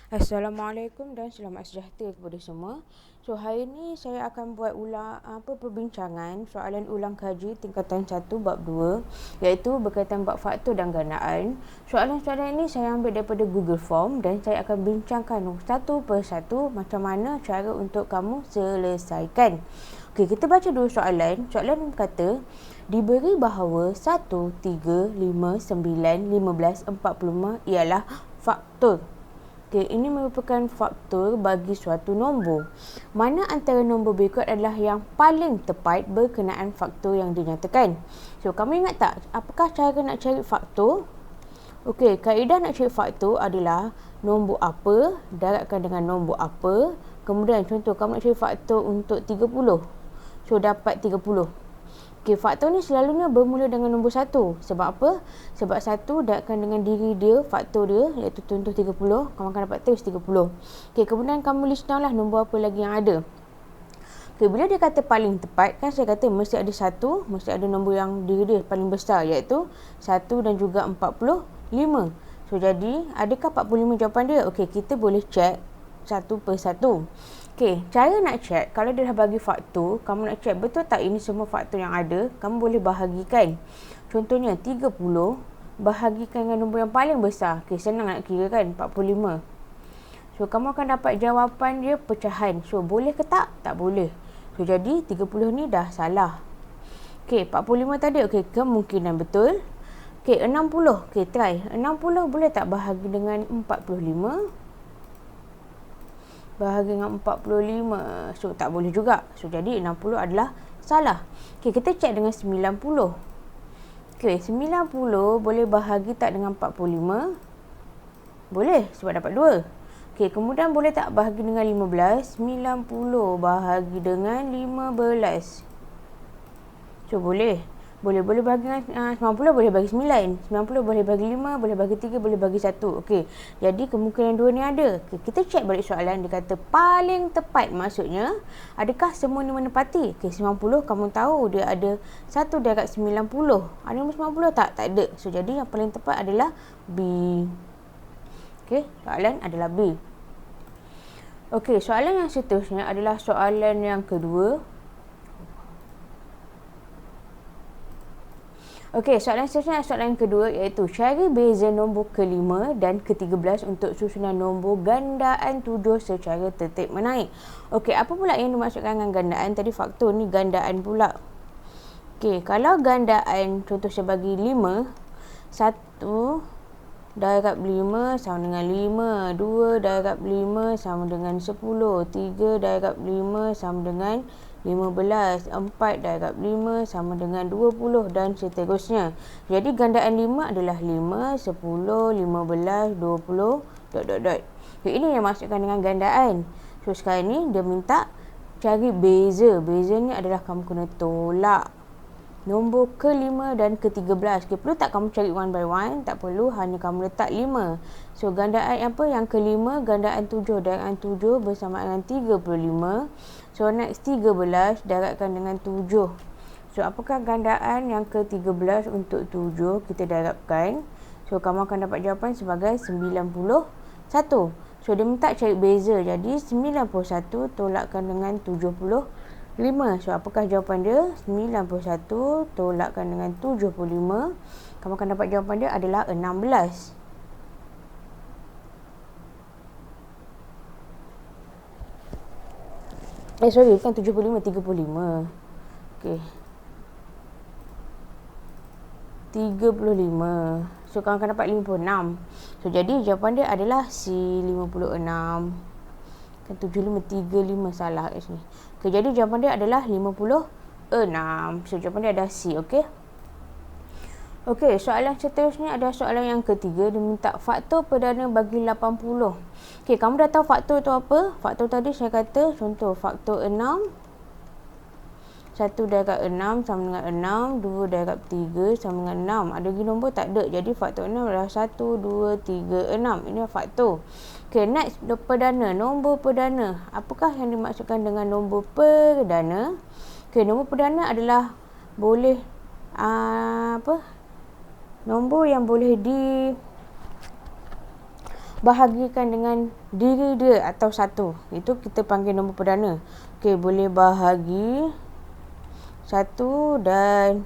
Assalamualaikum dan selamat sejahtera kepada semua. So hari ini saya akan buat ulang perbincangan soalan ulang kaji tingkatan 1 bab 2 iaitu berkaitan bab faktor dan gandaan. Soalan-soalan ini saya ambil daripada Google Form dan saya akan bincangkan satu persatu macam mana cara untuk kamu selesaikan. Okey, kita baca dulu soalan. Soalan kata diberi bahawa 1, 3, 5, 9, 15, 45 ialah faktor. Okey, ini merupakan faktor bagi suatu nombor. Mana antara nombor berikut adalah yang paling tepat berkenaan faktor yang dinyatakan? So, kamu ingat tak apakah cara nak cari faktor? Okey, kaedah nak cari faktor adalah nombor apa, darabkan dengan nombor apa. Kemudian contoh kamu nak cari faktor untuk 30. So, dapat 30. Okey, faktor ni selalunya bermula dengan nombor 1. Sebab apa? Sebab 1 darabkan dengan diri dia, faktor dia, iaitu contoh 30, kamu akan dapat terus 30. Okey, kemudian kamu list down lah nombor apa lagi yang ada. Okey, bila dia kata paling tepat, kan saya kata mesti ada 1, mesti ada nombor yang diri dia paling besar, iaitu 1 dan juga 45. So, jadi, adakah 45 jawapan dia? Okey, kita boleh check satu persatu. Okey, cara nak check, kalau dia dah bagi faktor, kamu nak check betul tak ini semua faktor yang ada, kamu boleh bahagikan. Contohnya 30 bahagikan dengan nombor yang paling besar. Okey, senang nak kira kan, 45. So, kamu akan dapat jawapan dia pecahan. So, boleh ke tak? Tak boleh. So, jadi 30 ni dah salah. Okey, 45 tadi, okey, kemungkinan betul. Okey, 60. Okey, try. 60 boleh tak bahagi dengan 45? Bahagi dengan 45. So, tak boleh juga. So, jadi 60 adalah salah. Okey, kita cek dengan 90. Okey, 90 boleh bahagi tak dengan 45? Boleh, sebab dapat 2. Okey, kemudian boleh tak bahagi dengan 15? 90 bahagi dengan 15. So, boleh. Boleh bahagi dengan 90 boleh bagi 9. 90 boleh bagi 5, boleh bagi 3, boleh bagi 1. Okey. Jadi kemungkinan 2 ni ada. Okey, kita cek balik soalan. Dia kata paling tepat, maksudnya adakah semua ni menepati? Okey, 90 kamu tahu dia ada 1 darab 90. Ada nombor 90 tak? Tak ada. So, jadi yang paling tepat adalah B. Okey, soalan adalah B. Okey, soalan yang seterusnya adalah soalan yang kedua. Okey, soalan seterusnya adalah soalan kedua iaitu cari beza nombor ke-5 dan ke-13 untuk susunan nombor gandaan 7 secara tertib menaik. Okey, apa pula yang dimaksudkan dengan gandaan? Tadi faktor ni gandaan pula. Okey, kalau gandaan contoh saya bagi 5, 1 darab 5 sama dengan 5, 2 darab 5 sama dengan 10, 3 darab 5 sama dengan 15, 4 darab 5 sama dengan 20 dan seterusnya. Jadi gandaan 5 adalah 5, 10, 15, 20, ... Okay, ini yang maksudkan dengan gandaan. So sekarang ni dia minta cari beza. Beza ni adalah kamu kena tolak nombor ke-5 dan ke-13. Okay, perlu tak kamu cari one by one? Tak perlu, hanya kamu letak 5. So, gandaan apa? Yang ke-5, gandaan 7. Darabkan 7 bersama dengan 35. So, next 13 darabkan dengan 7. So, apakah gandaan yang ke-13 untuk 7? Kita darabkan. So, kamu akan dapat jawapan sebagai 91. So, dia minta cari beza. Jadi, 91 tolakkan dengan 75. So, apakah jawapan dia? 91 tolakkan dengan 75. Kamu akan dapat jawapan dia adalah 16. Sorry, bukan 75, 35. Okey. 35. So, kamu akan dapat 56. So, jadi jawapan dia adalah C, 56. Kan 75, 35 salah kat sini. Okay, jadi jawapan dia adalah 56. So, jawapan dia adalah C, okey? Okey, soalan seterusnya adalah soalan yang ketiga. Dia minta faktor perdana bagi 80. Okey, kamu dah tahu faktor tu apa? Faktor tadi saya kata, contoh faktor 6. 1 darab 6 sama dengan 6. 2 darab 3 sama dengan 6. Ada lagi nombor? Tak ada. Jadi faktor 6 adalah 1, 2, 3, 6. Ini faktor. Okey, next, perdana. Nombor perdana. Apakah yang dimaksudkan dengan nombor perdana? Okey, nombor perdana adalah boleh nombor yang boleh bahagikan dengan diri dia atau satu. Itu kita panggil nombor perdana. Okey, boleh bahagi satu dan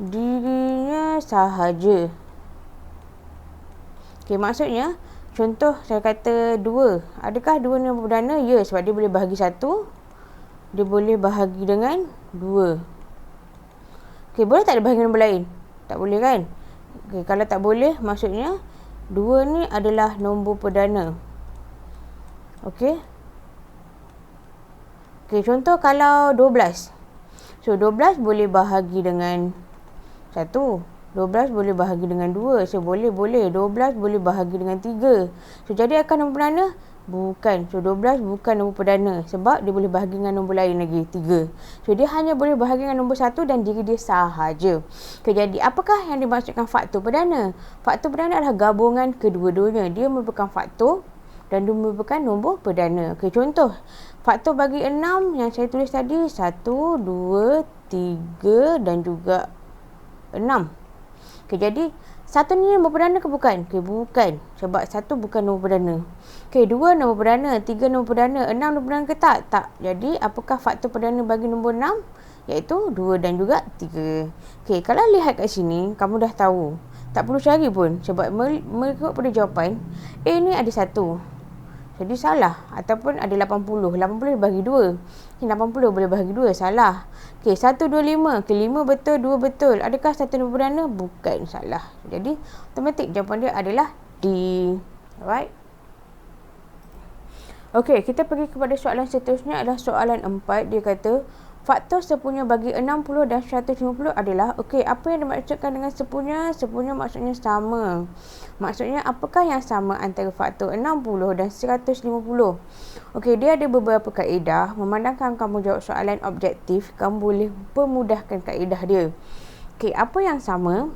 dirinya sahaja. Okey, maksudnya contoh saya kata 2. Adakah 2 ni nombor perdana? Ya, sebab dia boleh bahagi satu. Dia boleh bahagi dengan 2. Okey, boleh tak dia bahagi nombor lain? Tak boleh kan? Okey, kalau tak boleh, maksudnya 2 ni adalah nombor perdana. Okey. Okey, contoh kalau 12. So, 12 boleh bahagi dengan 1. 12 boleh bahagi dengan 2. So, boleh. 12 boleh bahagi dengan 3. So, jadi akan nombor perdana? Bukan. So, 12 bukan nombor perdana. Sebab dia boleh bahagi dengan nombor lain lagi, 3. So, dia hanya boleh bahagi dengan nombor 1 dan diri dia sahaja. Okay, jadi, apakah yang dimaksudkan faktor perdana? Faktor perdana adalah gabungan kedua-duanya. Dia merupakan faktor dan dia merupakan nombor perdana. Okay, contoh. Faktor bagi 6 yang saya tulis tadi, 1, 2, 3 dan juga 6. Okay, jadi, 1 ni nombor perdana ke bukan? Okay, bukan. Sebab 1 bukan nombor perdana. Okay, 2 nombor perdana, 3 nombor perdana, 6 nombor perdana ke tak? Tak. Jadi, apakah faktor perdana bagi nombor 6? Iaitu 2 dan juga 3. Okay, kalau lihat kat sini, kamu dah tahu. Tak perlu cari pun. Sebab mengikut pada jawapan, A ni ada 1. Jadi salah. Ataupun ada 80. 80 dibagi 2. 80 boleh bahagi 2. Salah. Okey, 1, 2, 5. Okey, 5 betul, 2 betul. Adakah 1 nombor perdana? Bukan. Salah. Jadi, automatik jawapan dia adalah D. Alright. Okey, kita pergi kepada soalan seterusnya adalah soalan 4. Dia kata, faktor sepunya bagi 60 dan 150 adalah, okey, apa yang dimaksudkan dengan sepunya? Sepunya maksudnya sama. Maksudnya, apakah yang sama antara faktor 60 dan 150? Okey, dia ada beberapa kaedah. Memandangkan kamu jawab soalan objektif, kamu boleh permudahkan kaedah dia. Okey, apa yang sama?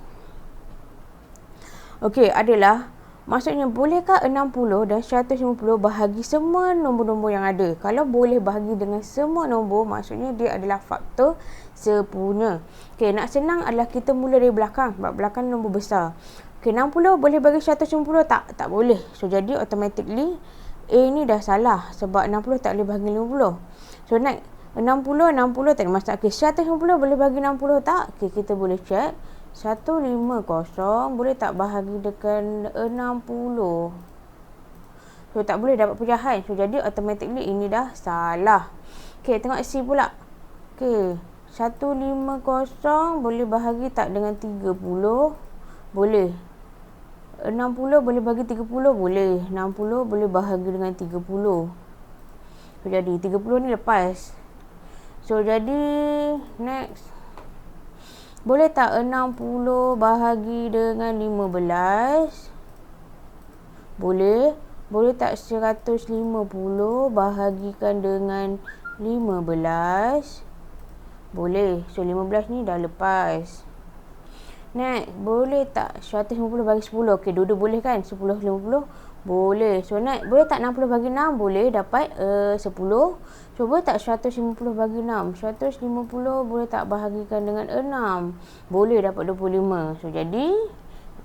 Okey, adalah maksudnya, bolehkah 60 dan 150 bahagi semua nombor-nombor yang ada? Kalau boleh bahagi dengan semua nombor, maksudnya dia adalah faktor sepunya. Okey, nak senang adalah kita mula dari belakang. Sebab belakang nombor besar. Okey, 60 boleh bagi 150 tak? Tak boleh. So, jadi automatically A ni dah salah. Sebab 60 tak boleh bahagi 50. So, next. 60 tak ada masalah. Okey, 150 boleh bagi 60 tak? Okey, kita boleh check. 150 boleh tak bahagi dengan 60? So, tak boleh dapat pecahan. So, jadi automatically ini dah salah. Okey, tengok C pula. Okey, 150 boleh bahagi tak dengan 30? Boleh. 60 boleh bahagi 30? Boleh. 60 boleh bahagi dengan 30. So, jadi 30 ni lepas. So, jadi next. Boleh tak 60 bahagi dengan 15? Boleh. Boleh tak 150 bahagikan dengan 15? Boleh. So, 15 ni dah lepas. Next. Boleh tak 150 bagi 10? Okey, dua-dua boleh kan? 10, 50? Boleh. So, next. Boleh tak 60 bagi 6? Boleh. Dapat 10. So, boleh tak 150 bagi 6? 150 boleh tak bahagikan dengan 6? Boleh. Dapat 25. So, jadi,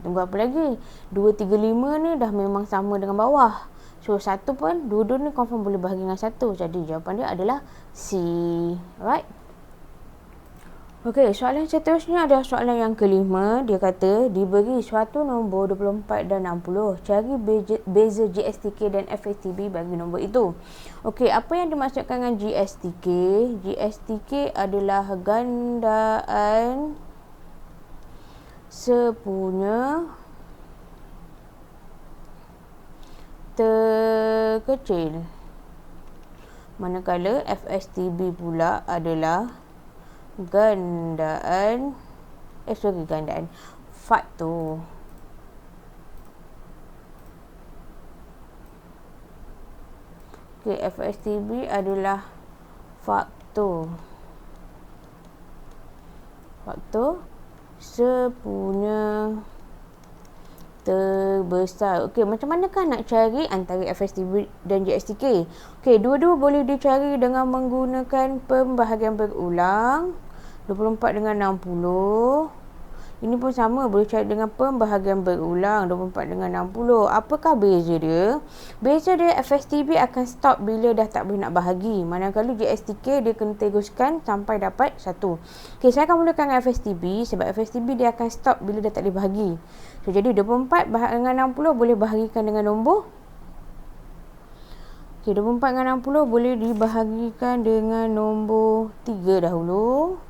tunggu apa lagi? 2, 3, 5 ni dah memang sama dengan bawah. So, 1 pun, dua-dua ni confirm boleh bahagi dengan 1. Jadi, jawapan dia adalah C. Alright? Okey, soalan seterusnya adalah soalan yang kelima. Dia kata, diberi suatu nombor 24 dan 60. Cari beza GSTK dan FSTB bagi nombor itu. Okey, apa yang dimaksudkan dengan GSTK? GSTK adalah gandaan sepunya terkecil. Manakala FSTB pula adalah gandaan faktor. Okey, FSTB adalah faktor sepunya terbesar. Okey, macam manakah nak cari antara FSTB dan GSTK? Okey, dua-dua boleh dicari dengan menggunakan pembahagian berulang. 24 dengan 60. Ini pun sama, boleh cari dengan pembahagian berulang 24 dengan 60. Apakah beza dia? Beza dia, FSTB akan stop bila dah tak boleh nak bahagi. Manakala JSTK dia kena teruskan sampai dapat 1. Okey, saya akan mulakan dengan FSTB sebab FSTB dia akan stop bila dah tak boleh bahagi. So, jadi 24 dengan 60 boleh bahagikan dengan nombor. Okey, 24 dengan 60 boleh dibahagikan dengan nombor 3 dahulu.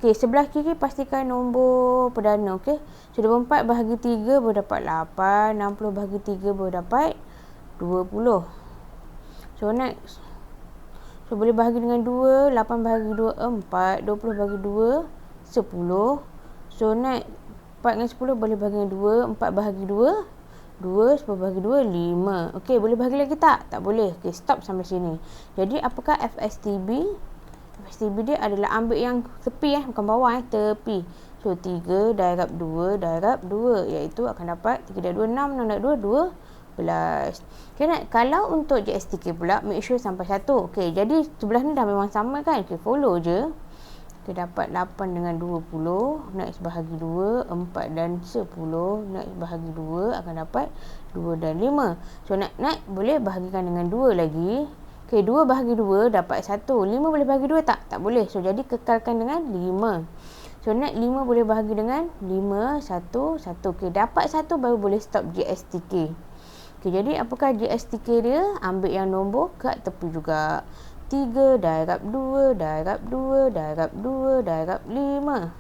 Okey, sebelah kiri pastikan nombor perdana. Okey, so 24 bahagi 3 boleh dapat 8. 60 bahagi 3 boleh dapat 20. So, next. So, boleh bahagi dengan 2. 8 bahagi 2, 4. 20 bahagi 2, 10. So, next. 4 dengan 10 boleh bahagi dengan 2. 4 bahagi 2, 2. 10 bahagi 2, 5. Okey, boleh bahagi lagi tak? Tak boleh. Okey, stop sampai sini. Jadi, apakah FSTB? FSTB dia adalah ambil yang tepi bukan bawah tepi. So 3 darab 2 darab 2 iaitu akan dapat 3 darab 2 6, 6 darab 2 12. Okey, kalau untuk JSTK pula make sure sampai 1. Okey, jadi sebelah ni dah memang sama kan? Okey, follow je. Okey, dapat 8 dengan 20. Next bahagi 2, 4 dan 10. Next bahagi 2 akan dapat 2 dan 5. So next boleh bahagikan dengan 2 lagi. Okey, 2 bahagi 2 dapat 1. 5 boleh bahagi 2 tak? Tak boleh. So, jadi kekalkan dengan 5. So, next 5 boleh bahagi dengan 5, 1, 1. Okey, dapat 1 baru boleh stop JSTK. Okey, jadi apakah JSTK dia? Ambil yang nombor kat tepi juga. 3 darab 2 darab 2 darab 2 darab 5.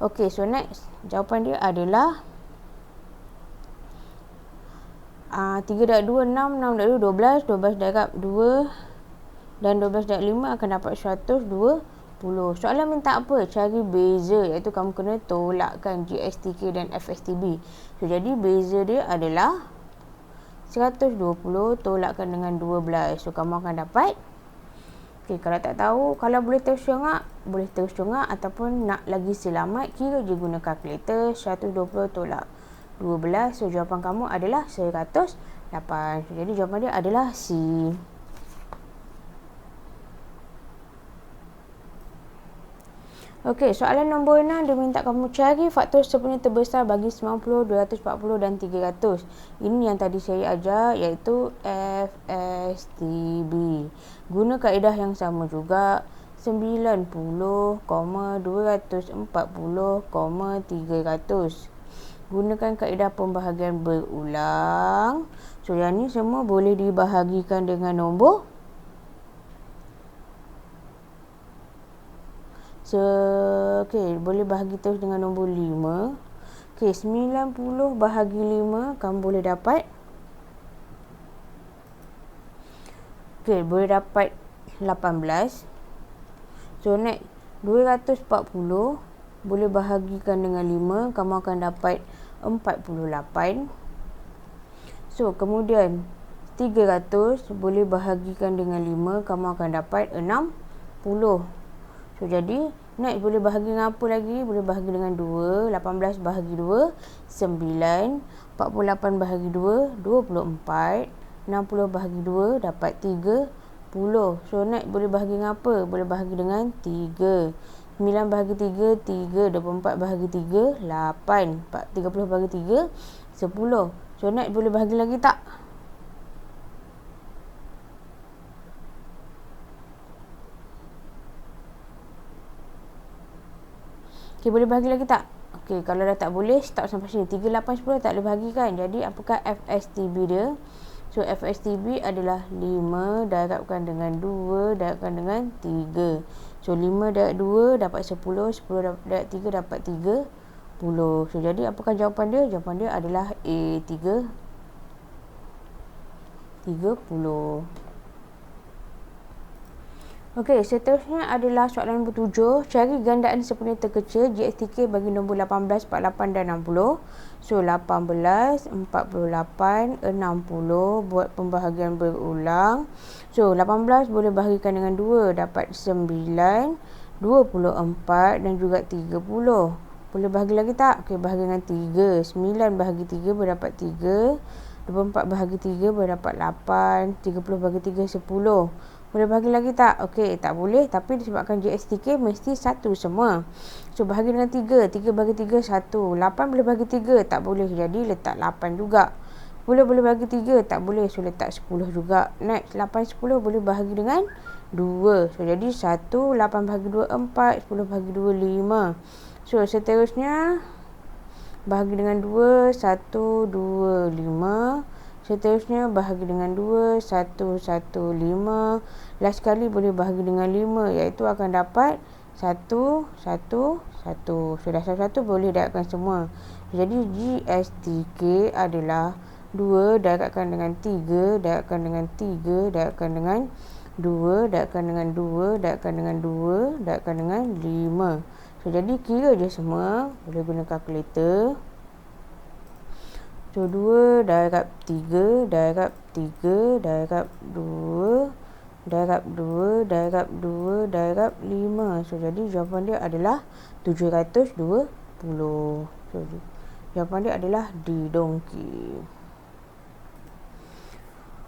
Okey, so next. Jawapan dia adalah 3 darab 2, 6, 6 darab 2, 12, 12 darab 2 dan 12 darab 5 akan dapat 120. Soalan minta apa? Cari beza, iaitu kamu kena tolakkan JSTK dan FSTB. So, jadi beza dia adalah 120 tolakkan dengan 12. So, kamu akan dapat. Okey, kalau tak tahu, kalau boleh terus congak, boleh terus congak ataupun nak lagi selamat, kira je guna kalkulator. 120 tolak 12. So, jawapan kamu adalah 108. So, jadi jawapan dia adalah C. Okey, soalan nombor 6 dia minta kamu cari faktor sepenuhnya terbesar bagi 90, 240 dan 300. Ini yang tadi saya ajar, iaitu FSTB. Guna kaedah yang sama juga. 90, 240, 300. Gunakan kaedah pembahagian berulang. So, yang ni semua boleh dibahagikan dengan nombor. Okey, boleh bahagi terus dengan nombor 5. Okey, 90 bahagi 5, kamu boleh dapat. Okey, boleh dapat 18. So, next. 240 boleh bahagikan dengan 5, kamu akan dapat 48. So, kemudian 300 boleh bahagikan dengan 5, kamu akan dapat 60. So, jadi next boleh bahagi dengan apa lagi? Boleh bahagi dengan 2. 18 bahagi 2, 9. 48 bahagi 2, 24. 60 bahagi 2 dapat 30. So, next boleh bahagi dengan apa? Boleh bahagi dengan 3. 9 bahagi 3, 3. 24 bahagi 3, 8. 30 bahagi 3, 10. So, next boleh bahagi lagi tak? Okey, boleh bahagi lagi tak? Okey, kalau dah tak boleh, stop sampai sini. 3, 8, 10 tak boleh bahagi kan? Jadi, apakah FSTB dia? So, FSTB adalah 5 darabkan dengan 2 darabkan dengan 3. So, 5 darab 2 dapat 10. 10 darab 3 dapat 30. So, jadi apakah jawapan dia? Jawapan dia adalah A, 30. Okey, seterusnya adalah soalan nombor 7. Cari gandaan sepenuhnya terkecil JSTK bagi nombor 18, 48 dan 60. So, 18, 48, 60. Buat pembahagian berulang. So, 18 boleh bahagikan dengan 2. Dapat 9, 24 dan juga 30. Boleh bahagi lagi tak? Okey, bahagi dengan 3. 9 bahagi 3 boleh dapat 3. 24 bahagi 3 boleh dapat 8. 30 bahagi 3, 10. Boleh bahagi lagi tak? Okey, tak boleh. Tapi disebabkan GSTK mesti 1 semua. So, bahagi dengan 3. 3 bagi 3, 1. 8 boleh bagi 3. Tak boleh. Jadi, letak 8 juga. 10 boleh bagi 3. Tak boleh. So, letak 10 juga. Next, 8, 10 boleh bahagi dengan 2. So, jadi 1, 8 bahagi 2, 4. 10 bahagi 2, 5. So, seterusnya, bahagi dengan 2, 1, 2, 5. Seterusnya bahagi dengan 2, 1, 1, 5. Last sekali boleh bahagi dengan 5, iaitu akan dapat 1, 1, 1. So, dah 1 boleh darabkan semua. Jadi, GSTK adalah 2 darabkan dengan 3, darabkan dengan 3, darabkan dengan 2, darabkan dengan 2, darabkan dengan 2, darabkan dengan 5. So, jadi kira je semua. Boleh guna kalkulator. So, 2 darab 3 darab 3 darab 2 darab 2 darab 2 darab 5. So, jadi jawapan dia adalah 720. So, jawapan dia adalah D, dongki.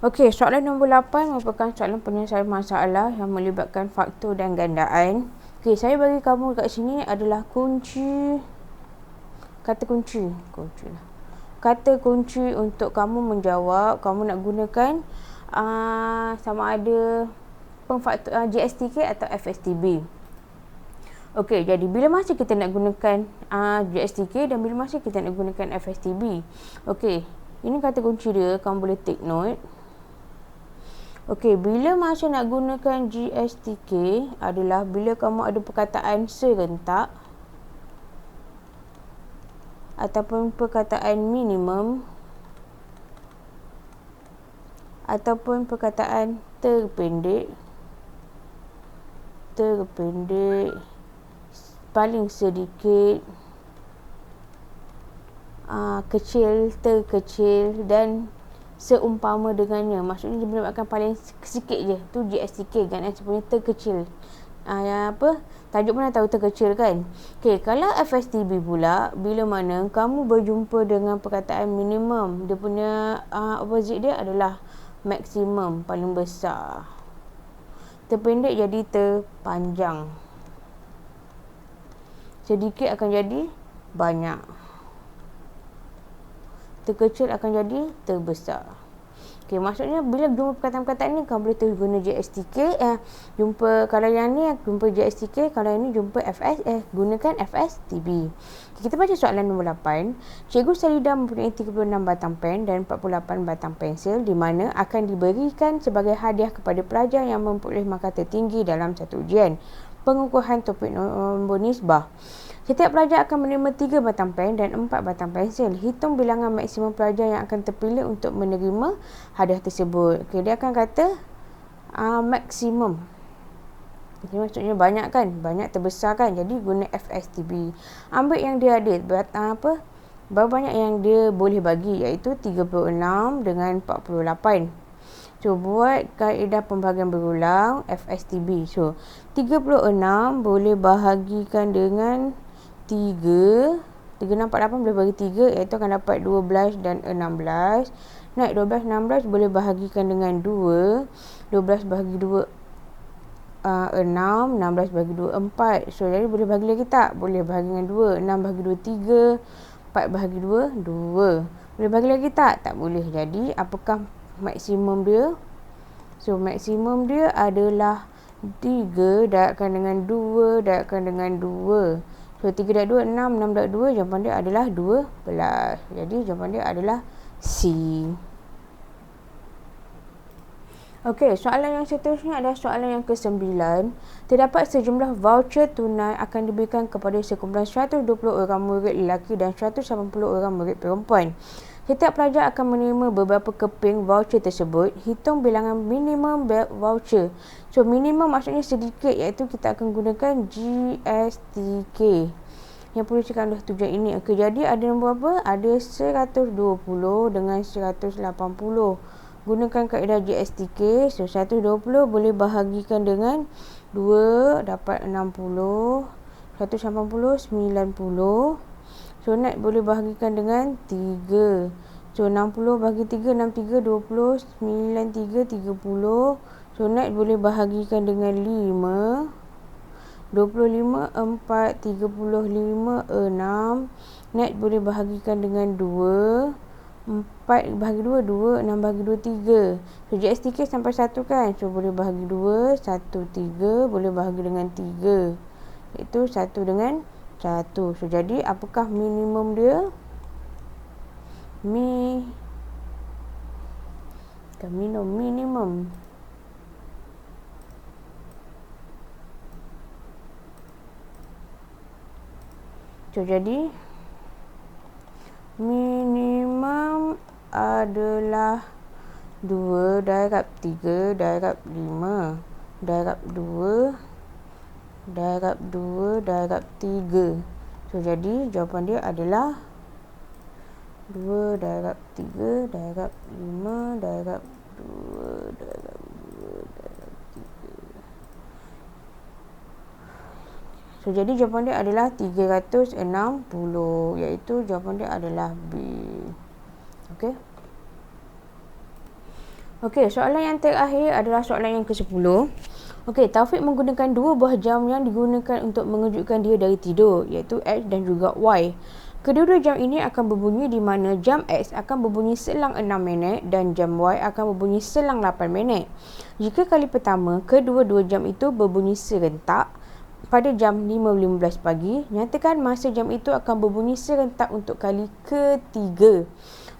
Okey, soalan nombor 8 merupakan soalan penyelesaian masalah yang melibatkan faktor dan gandaan. Okey, saya bagi kamu kat sini adalah kunci, kata kunci lah. Kata kunci untuk kamu menjawab, kamu nak gunakan sama ada pemfaktor GSTK atau FSTB. Okey, jadi bila masa kita nak gunakan GSTK dan bila masa kita nak gunakan FSTB. Okey, ini kata kunci dia, kamu boleh take note. Okey, bila masa nak gunakan GSTK adalah bila kamu ada perkataan serentak ataupun perkataan minimum ataupun perkataan terpendek, paling sedikit, kecil, terkecil dan seumpama dengannya. Maksudnya dia melibatkan paling sikit je. Tu GSTK kan, sebenarnya terkecil. Tajuk mana tahu terkecil kan. Okey, kalau FSTB pula, bila mana kamu berjumpa dengan perkataan minimum, dia punya opposite dia adalah maksimum, paling besar. Terpendek jadi terpanjang. Sedikit akan jadi banyak. Terkecil akan jadi terbesar. Okey, maksudnya bila jumpa perkataan-perkataan ni, kamu boleh terus guna GSTK. Jumpa kalau yang ni jumpa GSTK, kalau yang ni jumpa gunakan FSTB. Kita baca soalan nombor 8. Cikgu Salida mempunyai 36 batang pen dan 48 batang pensil di mana akan diberikan sebagai hadiah kepada pelajar yang memperoleh markah tertinggi dalam satu ujian pengukuhan topik nombor nisbah. Setiap pelajar akan menerima 3 batang pen dan 4 batang pensil. Hitung bilangan maksimum pelajar yang akan terpilih untuk menerima hadiah tersebut. Okey, dia akan kata maksimum. Ini maksudnya banyak kan? Banyak terbesar kan? Jadi guna FSTB. Ambil yang dia ada. Berapa banyak yang dia boleh bagi, iaitu 36 dengan 48. So, buat kaedah pembahagian berulang FSTB. So, 36 boleh bahagikan dengan 3. 3, 6, 4, 8 boleh bagi 3, iaitu akan dapat 12 dan 16. Naik 12, 16 boleh bahagikan dengan 2. 12 bahagi 2, 6. 16 bahagi 2, 4. So, jadi boleh bagi lagi tak? Boleh bahagi dengan 2. 6 bahagi 2, 3. 4 bahagi 2, 2. Boleh bagi lagi tak? Tak boleh. Jadi, apakah maksimum dia? So, maksimum dia adalah 3 darabkan dengan 2 darabkan dengan 2. So, 3 darab 2, 6. 6 darab 2, jawapan dia adalah 12. Jadi, jawapan dia adalah C. Okey, soalan yang seterusnya adalah soalan yang ke-9. Terdapat sejumlah voucher tunai akan diberikan kepada sekumpulan 120 orang murid lelaki dan 180 orang murid perempuan. Setiap pelajar akan menerima beberapa keping voucher tersebut. Hitung bilangan minimum voucher. So, minimum maksudnya sedikit, iaitu kita akan gunakan GSTK. Yang perlu cakap adalah tujuan ini. Okey, jadi ada nombor apa? Ada 120 dengan 180. Gunakan kaedah GSTK. So, 120 boleh bahagikan dengan 2, dapat 60. 180, 90. So, net boleh bahagikan dengan 3. So, 60 bagi 3, 63, 20, 93, 30. So, next boleh bahagikan dengan 5. 25, 4, 35, 6. Next boleh bahagikan dengan 2. 4 bahagi 2, 2. 6 bahagi 2, 3. So, GSTK sampai 1 kan. So, boleh bahagi 2, 1, 3. Boleh bahagi dengan 3. Iaitu 1 dengan 1. So, jadi apakah minimum dia? Minimum. So, jadi minimum adalah 2 darab 3 darab 5 darab 2 darab 2 darab 3. So, jadi jawapan dia adalah 2 darab 3 darab 5 darab 2 darab 2 darab 3. So, jadi jawapan dia adalah 360, iaitu jawapan dia adalah B. Okey. Okey, soalan yang terakhir adalah soalan yang ke-10. Okey, Taufik menggunakan 2 buah jam yang digunakan untuk mengejutkan dia dari tidur, iaitu X dan juga Y. Kedua-dua jam ini akan berbunyi di mana jam X akan berbunyi selang 6 minit dan jam Y akan berbunyi selang 8 minit. Jika kali pertama, kedua-dua jam itu berbunyi serentak pada jam 5.15 pagi, nyatakan masa jam itu akan berbunyi serentak untuk kali ketiga.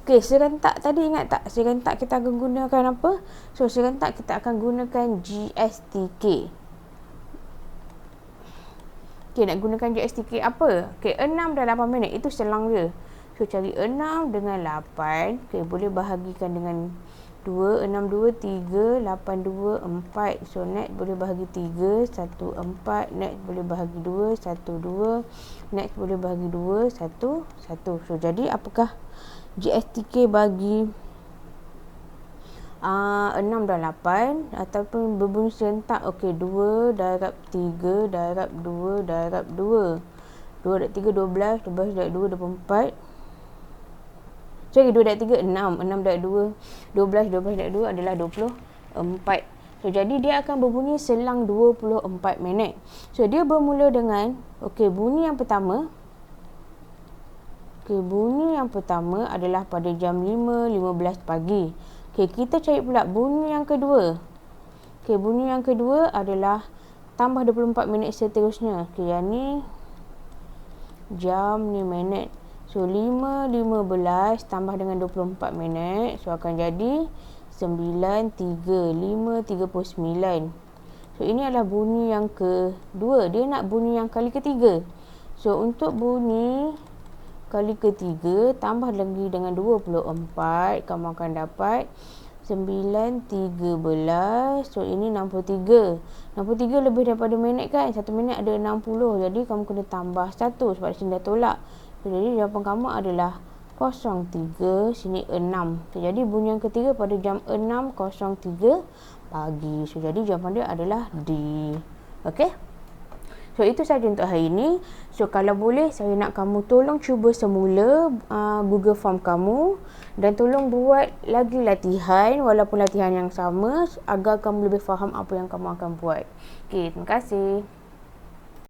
Okey, serentak tadi ingat tak? Serentak kita akan gunakan apa? So, serentak kita akan gunakan GSTK. Okey, nak gunakan GSTK apa? Okey, 6 dan 8 minit itu selang dia. So, cari 6 dengan 8. Okey, boleh bahagikan dengan 2, 6, 2, 3, 8, 2, 4. So, next boleh bahagi 3, 1, 4. Next boleh bahagi 2, 1, 2. Next boleh bahagi 2, 1, 1. So, jadi apakah GSTK bagi 6 dan 8 ataupun berbunyi serentak? Okey, 2 darab 3 darab 2 darab 2. 2 darab 3, 12. 12 darab 2, 24. Sorry, 2 darab 3, 6. 6 darab 2, 12. 12 darab 2 adalah 24. So, jadi dia akan berbunyi selang 24 minit. So, dia bermula dengan, okey, bunyi yang pertama. Okey, bunyi yang pertama adalah pada jam 5.15 pagi. Okey, kita cari pula bunyi yang kedua. Okey, bunyi yang kedua adalah tambah 24 minit seterusnya. Okey, yang ni jam ni minit. So, 5.15 tambah dengan 24 minit. So, akan jadi 9.35.39. So, ini adalah bunyi yang kedua. Dia nak bunyi yang kali ketiga. So, untuk bunyi kali ketiga, tambah lagi dengan 24, kamu akan dapat 9.13. So, ini 63. 63 lebih daripada minit kan? 1 minit ada 60. Jadi, kamu kena tambah 1 sebab sini dah tolak. So, jadi, jawapan kamu adalah 03, sini 6. So, jadi, bunyi yang ketiga pada jam 6.03 pagi. So, jadi, jawapan dia adalah D. Okey? So, itu sahaja untuk hari ini. So, kalau boleh, saya nak kamu tolong cuba semula Google Form kamu dan tolong buat lagi latihan walaupun latihan yang sama agar kamu lebih faham apa yang kamu akan buat. Okey, terima kasih.